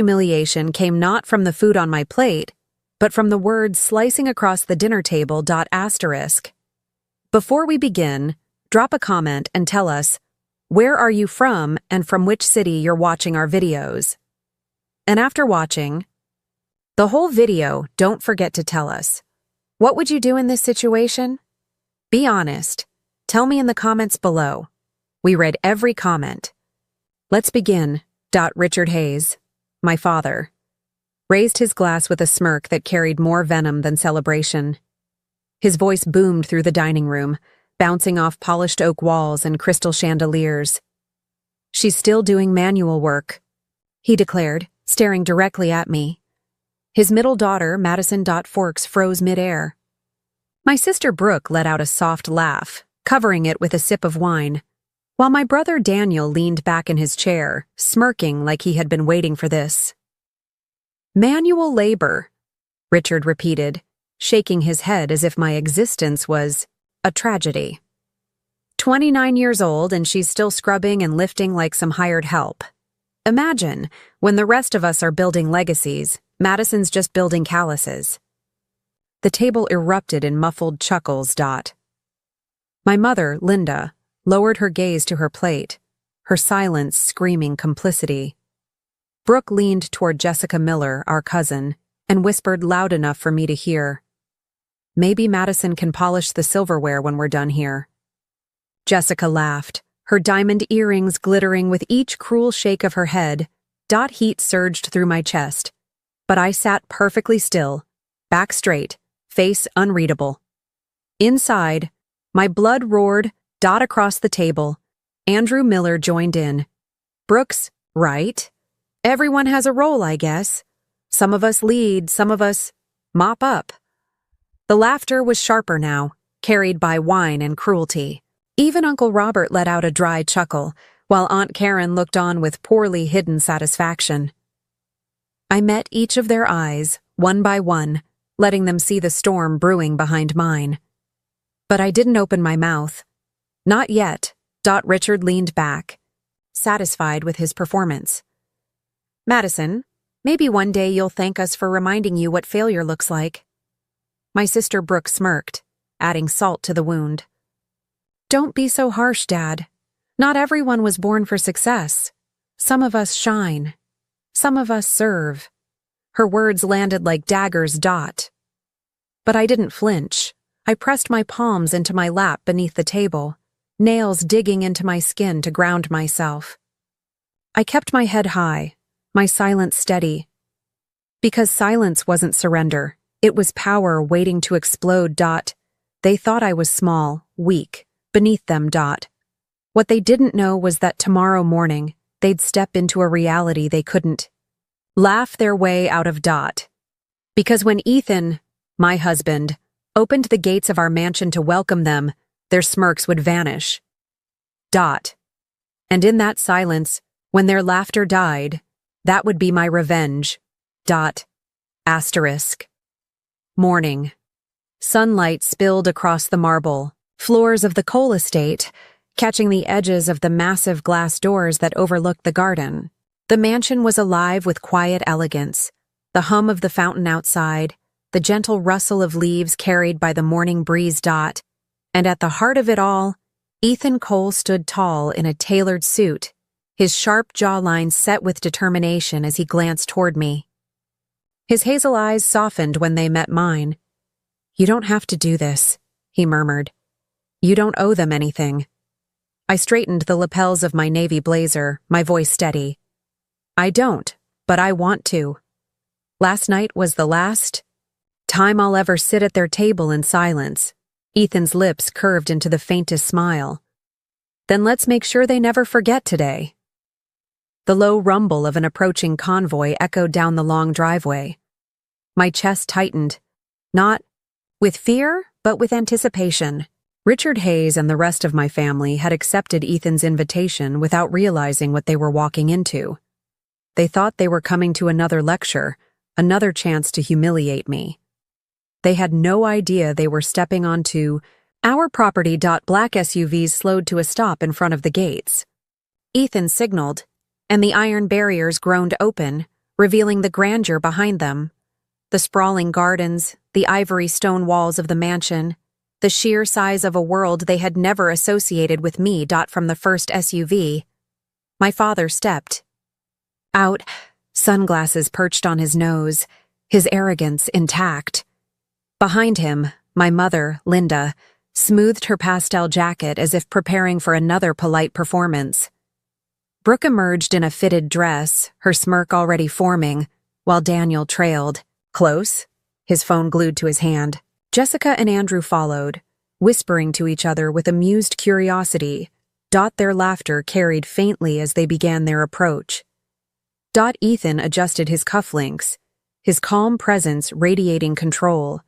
Humiliation came not from the food on my plate, but from the words slicing across the dinner table. Asterisk. Before we begin, drop a comment and tell us, where are you from and from which city you're watching our videos? And after watching the whole video, don't forget to tell us, what would you do in this situation? Be honest. Tell me in the comments below. We read every comment. Let's begin. Richard Hayes, my father, raised his glass with a smirk that carried more venom than celebration. His voice boomed through the dining room, bouncing off polished oak walls and crystal chandeliers. She's still doing manual work, he declared, staring directly at me. His middle daughter, Madison. Forks froze midair. My sister Brooke let out a soft laugh, covering it with a sip of wine, while my brother Daniel leaned back in his chair, smirking like he had been waiting for this. Manual labor, Richard repeated, shaking his head as if my existence was a tragedy. 29 years old and she's still scrubbing and lifting like some hired help. Imagine, when the rest of us are building legacies, Madison's just building calluses. The table erupted in muffled chuckles. My mother, Linda, lowered her gaze to her plate, her silence screaming complicity. Brooke leaned toward Jessica Miller, our cousin, and whispered loud enough for me to hear, "Maybe Madison can polish the silverware when we're done here." Jessica laughed, her diamond earrings glittering with each cruel shake of her head. Heat surged through my chest, but I sat perfectly still, back straight, face unreadable. Inside, my blood roared. Across the table, Andrew Miller joined in. "Brooks, right? Everyone has a role, I guess. Some of us lead, some of us mop up." The laughter was sharper now, carried by wine and cruelty. Even Uncle Robert let out a dry chuckle, while Aunt Karen looked on with poorly hidden satisfaction. I met each of their eyes, one by one, letting them see the storm brewing behind mine. But I didn't open my mouth. Not yet. Richard leaned back, satisfied with his performance. "Madison, maybe one day you'll thank us for reminding you what failure looks like." My sister Brooke smirked, adding salt to the wound. "Don't be so harsh, Dad. Not everyone was born for success. Some of us shine. Some of us serve." Her words landed like daggers. But I didn't flinch. I pressed my palms into my lap beneath the table, nails digging into my skin to ground myself. I kept my head high, my silence steady. Because silence wasn't surrender, it was power waiting to explode. They thought I was small, weak, beneath them. What they didn't know was that tomorrow morning, they'd step into a reality they couldn't laugh their way out of. Because when Ethan, my husband, opened the gates of our mansion to welcome them, their smirks would vanish. And in that silence, when their laughter died, that would be my revenge. Asterisk. Morning. Sunlight spilled across the marble floors of the Cole estate, catching the edges of the massive glass doors that overlooked the garden. The mansion was alive with quiet elegance, the hum of the fountain outside, the gentle rustle of leaves carried by the morning breeze. And at the heart of it all, Ethan Cole stood tall in a tailored suit, his sharp jawline set with determination as he glanced toward me. His hazel eyes softened when they met mine. "You don't have to do this," he murmured. "You don't owe them anything." I straightened the lapels of my navy blazer, my voice steady. "I don't, but I want to. Last night was the last time I'll ever sit at their table in silence." Ethan's lips curved into the faintest smile. "Then let's make sure they never forget today." The low rumble of an approaching convoy echoed down the long driveway. My chest tightened, not with fear, but with anticipation. Richard Hayes and the rest of my family had accepted Ethan's invitation without realizing what they were walking into. They thought they were coming to another lecture, another chance to humiliate me. They had no idea they were stepping onto our property. Black SUVs slowed to a stop in front of the gates. Ethan signaled, and the iron barriers groaned open, revealing the grandeur behind them. The sprawling gardens, the ivory stone walls of the mansion, the sheer size of a world they had never associated with me. From the first SUV, my father stepped out, sunglasses perched on his nose, his arrogance intact. Behind him, my mother, Linda, smoothed her pastel jacket as if preparing for another polite performance. Brooke emerged in a fitted dress, her smirk already forming, while Daniel trailed. Close, his phone glued to his hand. Jessica and Andrew followed, whispering to each other with amused curiosity. Their laughter carried faintly as they began their approach. Ethan adjusted his cufflinks, his calm presence radiating control.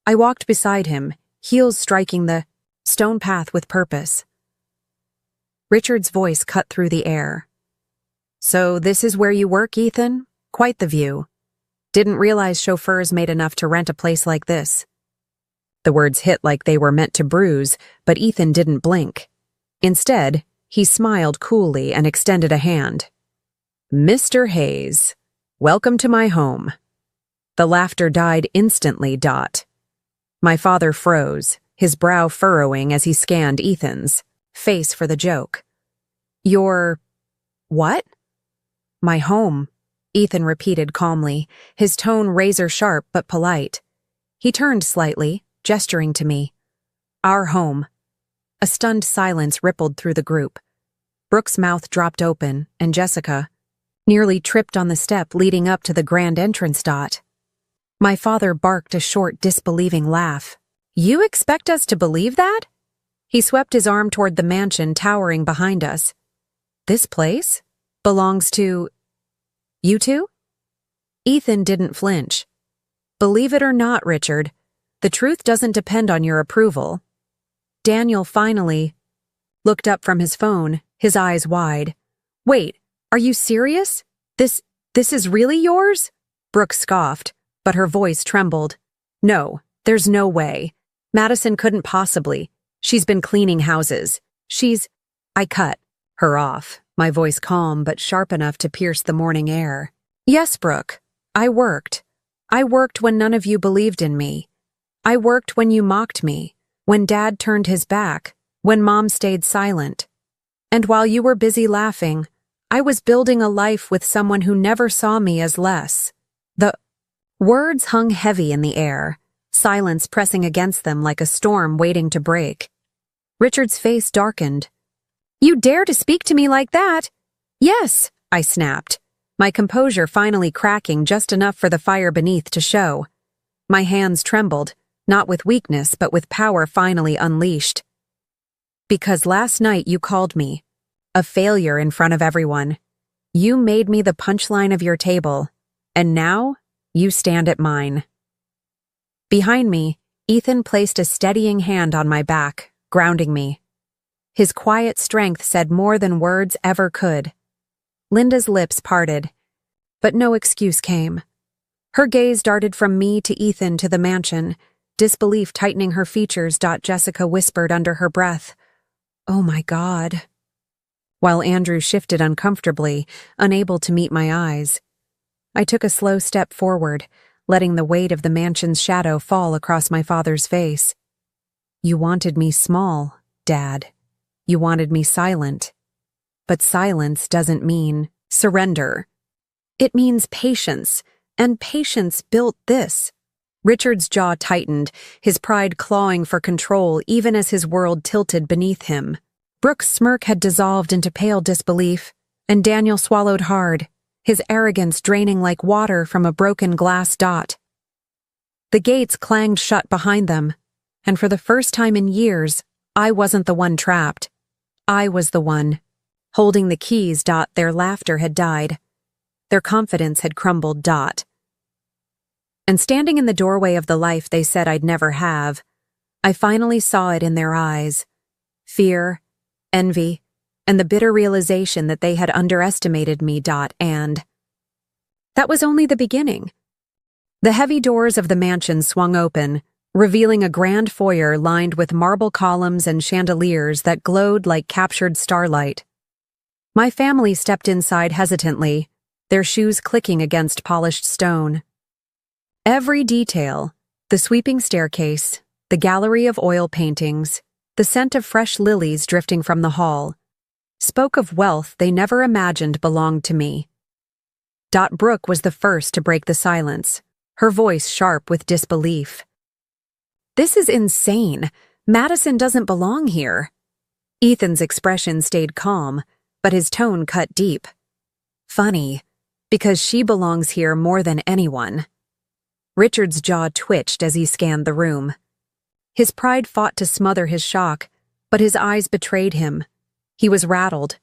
I walked beside him, heels striking the stone path with purpose. Richard's voice cut through the air. "So this is where you work, Ethan? Quite the view. Didn't realize chauffeurs made enough to rent a place like this." The words hit like they were meant to bruise, but Ethan didn't blink. Instead, he smiled coolly and extended a hand. "Mr. Hayes, welcome to my home." The laughter died instantly. My father froze, his brow furrowing as he scanned Ethan's face for the joke. "Your what?" "My home," Ethan repeated calmly, his tone razor-sharp but polite. He turned slightly, gesturing to me. "Our home." A stunned silence rippled through the group. Brooke's mouth dropped open, and Jessica nearly tripped on the step leading up to the grand entrance. My father barked a short, disbelieving laugh. "You expect us to believe that?" He swept his arm toward the mansion towering behind us. "This place belongs to you two?" Ethan didn't flinch. "Believe it or not, Richard, the truth doesn't depend on your approval." Daniel finally looked up from his phone, his eyes wide. "Wait, are you serious? This is really yours?" Brooke scoffed, but her voice trembled. "No, there's no way. Madison couldn't possibly. She's been cleaning houses. I cut her off, my voice calm but sharp enough to pierce the morning air. "Yes, Brooke, I worked. I worked when none of you believed in me. I worked when you mocked me, when Dad turned his back, when Mom stayed silent. And while you were busy laughing, I was building a life with someone who never saw me as less." The words hung heavy in the air, silence pressing against them like a storm waiting to break. Richard's face darkened. "You dare to speak to me like that?" "Yes," I snapped, my composure finally cracking just enough for the fire beneath to show. My hands trembled, not with weakness but with power finally unleashed. "Because last night you called me a failure in front of everyone. You made me the punchline of your table, and now you stand at mine." Behind me, Ethan placed a steadying hand on my back, grounding me. His quiet strength said more than words ever could. Linda's lips parted, but no excuse came. Her gaze darted from me to Ethan to the mansion, disbelief tightening her features. Jessica whispered under her breath, "Oh my God," while Andrew shifted uncomfortably, unable to meet my eyes. I took a slow step forward, letting the weight of the mansion's shadow fall across my father's face. "You wanted me small, Dad. You wanted me silent. But silence doesn't mean surrender. It means patience, and patience built this." Richard's jaw tightened, his pride clawing for control even as his world tilted beneath him. Brooke's smirk had dissolved into pale disbelief, and Daniel swallowed hard, his arrogance draining like water from a broken glass. The gates clanged shut behind them, and for the first time in years, I wasn't the one trapped. I was the one holding the keys. Their laughter had died. Their confidence had crumbled. And standing in the doorway of the life they said I'd never have, I finally saw it in their eyes. Fear, envy, and the bitter realization that they had underestimated me. And that was only the beginning. The heavy doors of the mansion swung open, revealing a grand foyer lined with marble columns and chandeliers that glowed like captured starlight. My family stepped inside hesitantly, their shoes clicking against polished stone. Every detail, the sweeping staircase, the gallery of oil paintings, the scent of fresh lilies drifting from the hall, spoke of wealth they never imagined belonged to me. Brooke was the first to break the silence, her voice sharp with disbelief. "This is insane. Madison doesn't belong here." Ethan's expression stayed calm, but his tone cut deep. "Funny, because she belongs here more than anyone." Richard's jaw twitched as he scanned the room. His pride fought to smother his shock, but his eyes betrayed him. He was rattled.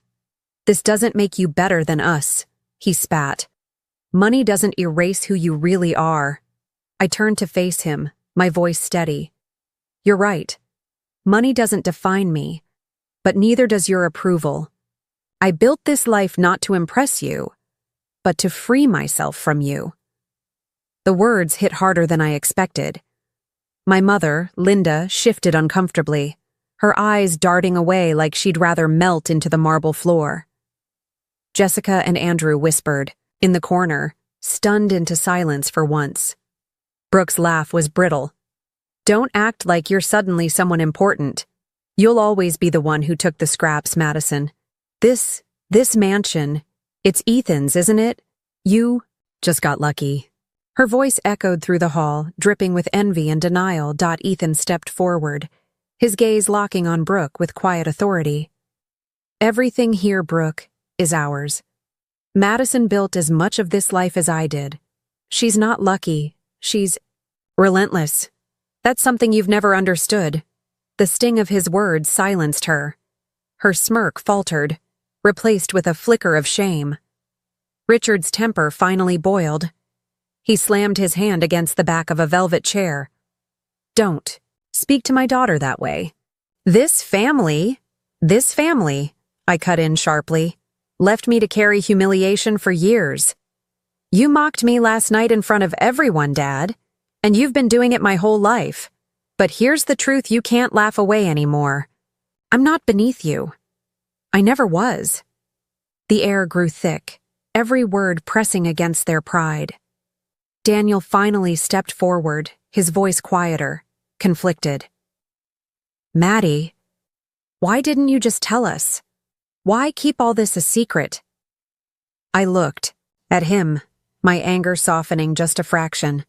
"This doesn't make you better than us," he spat. "Money doesn't erase who you really are." I turned to face him, my voice steady. "You're right. Money doesn't define me, but neither does your approval. I built this life not to impress you, but to free myself from you." The words hit harder than I expected. My mother, Linda, shifted uncomfortably, her eyes darting away like she'd rather melt into the marble floor. Jessica and Andrew whispered, in the corner, stunned into silence for once. Brooke's laugh was brittle. "Don't act like you're suddenly someone important. You'll always be the one who took the scraps, Madison. This mansion, it's Ethan's, isn't it? You just got lucky." Her voice echoed through the hall, dripping with envy and denial. Ethan stepped forward, his gaze locking on Brooke with quiet authority. "Everything here, Brooke, is ours. Madison built as much of this life as I did. She's not lucky, she's relentless. That's something you've never understood." The sting of his words silenced her. Her smirk faltered, replaced with a flicker of shame. Richard's temper finally boiled. He slammed his hand against the back of a velvet chair. "Don't speak to my daughter that way. This family, I cut in sharply, left me to carry humiliation for years. You mocked me last night in front of everyone, Dad, and you've been doing it my whole life. But here's the truth you can't laugh away anymore. I'm not beneath you. I never was." The air grew thick, every word pressing against their pride. Daniel finally stepped forward, his voice quieter, conflicted. "Maddie, why didn't you just tell us? Why keep all this a secret?" I looked at him, my anger softening just a fraction.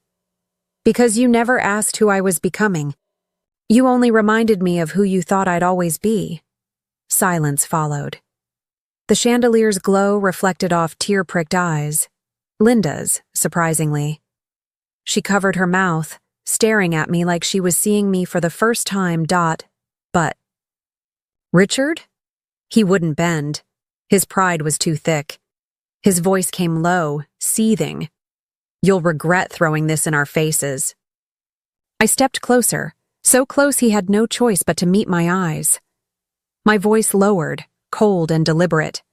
"Because you never asked who I was becoming. You only reminded me of who you thought I'd always be." Silence followed. The chandelier's glow reflected off tear-pricked eyes. Linda's, surprisingly. She covered her mouth, staring at me like she was seeing me for the first time. But Richard? He wouldn't bend. His pride was too thick. His voice came low, seething. "You'll regret throwing this in our faces." I stepped closer, so close he had no choice but to meet my eyes. My voice lowered, cold and deliberate.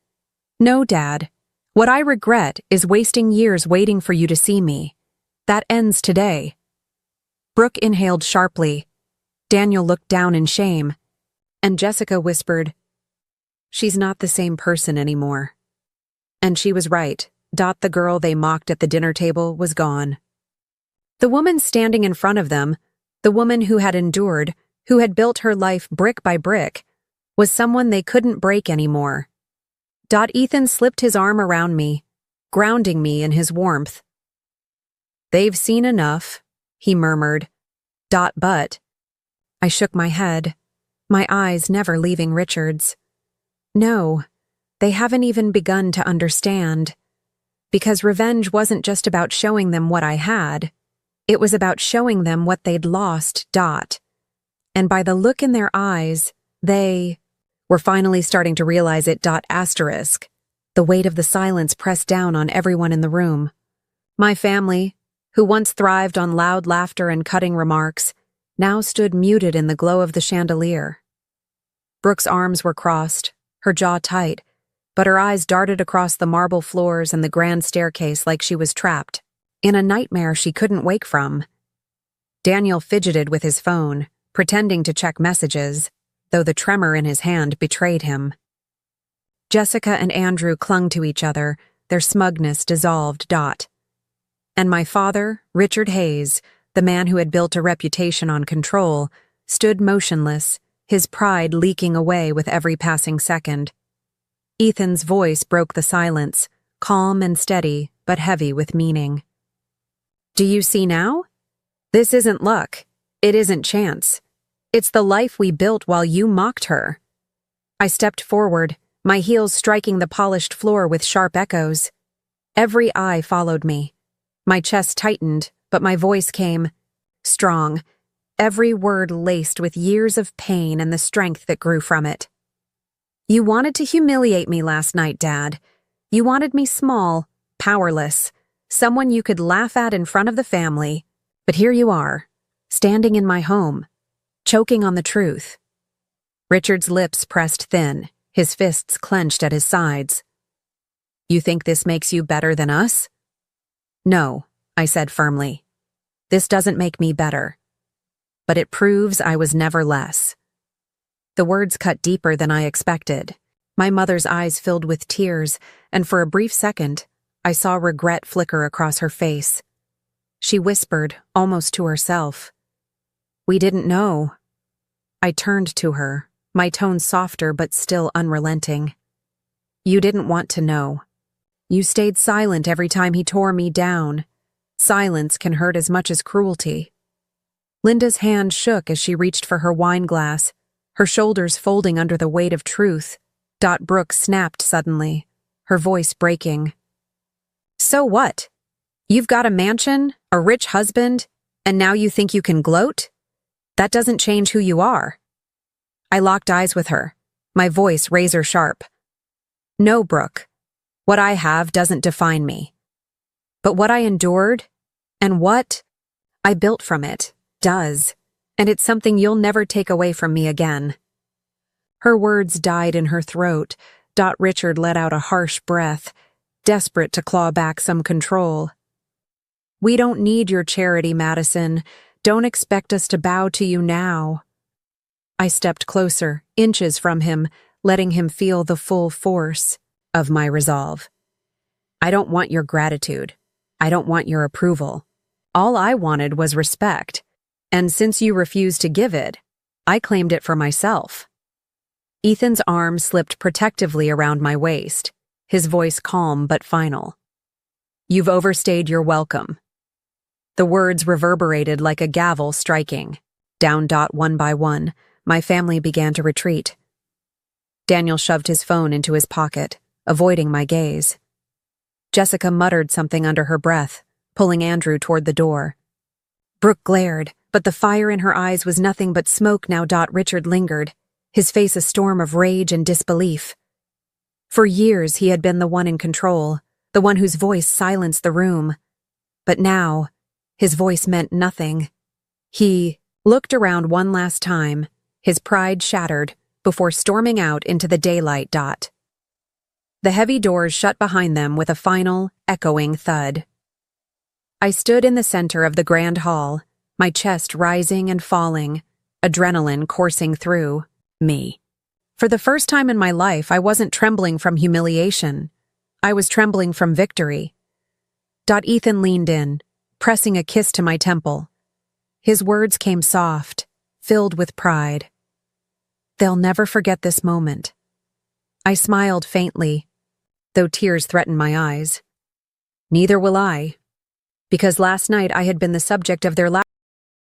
"No, Dad. What I regret is wasting years waiting for you to see me. That ends today." Brooke inhaled sharply. Daniel looked down in shame, and Jessica whispered, "She's not the same person anymore." And she was right. The girl they mocked at the dinner table was gone. The woman standing in front of them, the woman who had endured, who had built her life brick by brick, was someone they couldn't break anymore. Ethan slipped his arm around me, grounding me in his warmth. "They've seen enough," he murmured. But I shook my head, my eyes never leaving Richard's. "No, they haven't even begun to understand. Because revenge wasn't just about showing them what I had. It was about showing them what they'd lost. And by the look in their eyes, they were finally starting to realize it. The weight of the silence pressed down on everyone in the room. My family, who once thrived on loud laughter and cutting remarks, now stood muted in the glow of the chandelier. Brooke's arms were crossed, her jaw tight, but her eyes darted across the marble floors and the grand staircase like she was trapped in a nightmare she couldn't wake from. Daniel fidgeted with his phone, pretending to check messages, though the tremor in his hand betrayed him. Jessica and Andrew clung to each other, their smugness dissolved. And my father, Richard Hayes, the man who had built a reputation on control, stood motionless, his pride leaking away with every passing second. Ethan's voice broke the silence, calm and steady, but heavy with meaning. Do you see now? This isn't luck. It isn't chance. It's the life we built while you mocked her. I stepped forward, my heels striking the polished floor with sharp echoes. Every eye followed me. My chest tightened, but my voice came strong, every word laced with years of pain and the strength that grew from it. You wanted to humiliate me last night, Dad. You wanted me small, powerless, someone you could laugh at in front of the family. But here you are, standing in my home, choking on the truth. Richard's lips pressed thin, his fists clenched at his sides. You think this makes you better than us? No, I said firmly. This doesn't make me better. But it proves I was never less. The words cut deeper than I expected. My mother's eyes filled with tears, and for a brief second, I saw regret flicker across her face. She whispered, almost to herself. We didn't know. I turned to her, my tone softer but still unrelenting. You didn't want to know. You stayed silent every time he tore me down. Silence can hurt as much as cruelty. Linda's hand shook as she reached for her wine glass, her shoulders folding under the weight of truth. Brooke snapped suddenly, her voice breaking. So what? You've got a mansion, a rich husband, and now you think you can gloat? That doesn't change who you are. I locked eyes with her, my voice razor sharp. No, Brooke. What I have doesn't define me. But what I endured, and what I built from it, does, and it's something you'll never take away from me again. Her words died in her throat. Richard let out a harsh breath, desperate to claw back some control. We don't need your charity, Madison. Don't expect us to bow to you now. I stepped closer, inches from him, letting him feel the full force of my resolve. I don't want your gratitude. I don't want your approval. All I wanted was respect, and since you refused to give it, I claimed it for myself. Ethan's arm slipped protectively around my waist, his voice calm but final. You've overstayed your welcome. The words reverberated like a gavel striking. Down. One by one, my family began to retreat. Daniel shoved his phone into his pocket, avoiding my gaze. Jessica muttered something under her breath, pulling Andrew toward the door. Brooke glared, but the fire in her eyes was nothing but smoke now. Richard lingered, his face a storm of rage and disbelief. For years he had been the one in control, the one whose voice silenced the room. But now, his voice meant nothing. He looked around one last time, his pride shattered, before storming out into the daylight. The heavy doors shut behind them with a final, echoing thud. I stood in the center of the grand hall, my chest rising and falling, adrenaline coursing through me. For the first time in my life, I wasn't trembling from humiliation. I was trembling from victory. Ethan leaned in, pressing a kiss to my temple. His words came soft, filled with pride. They'll never forget this moment. I smiled faintly, though tears threatened my eyes. Neither will I, because last night I had been the subject of their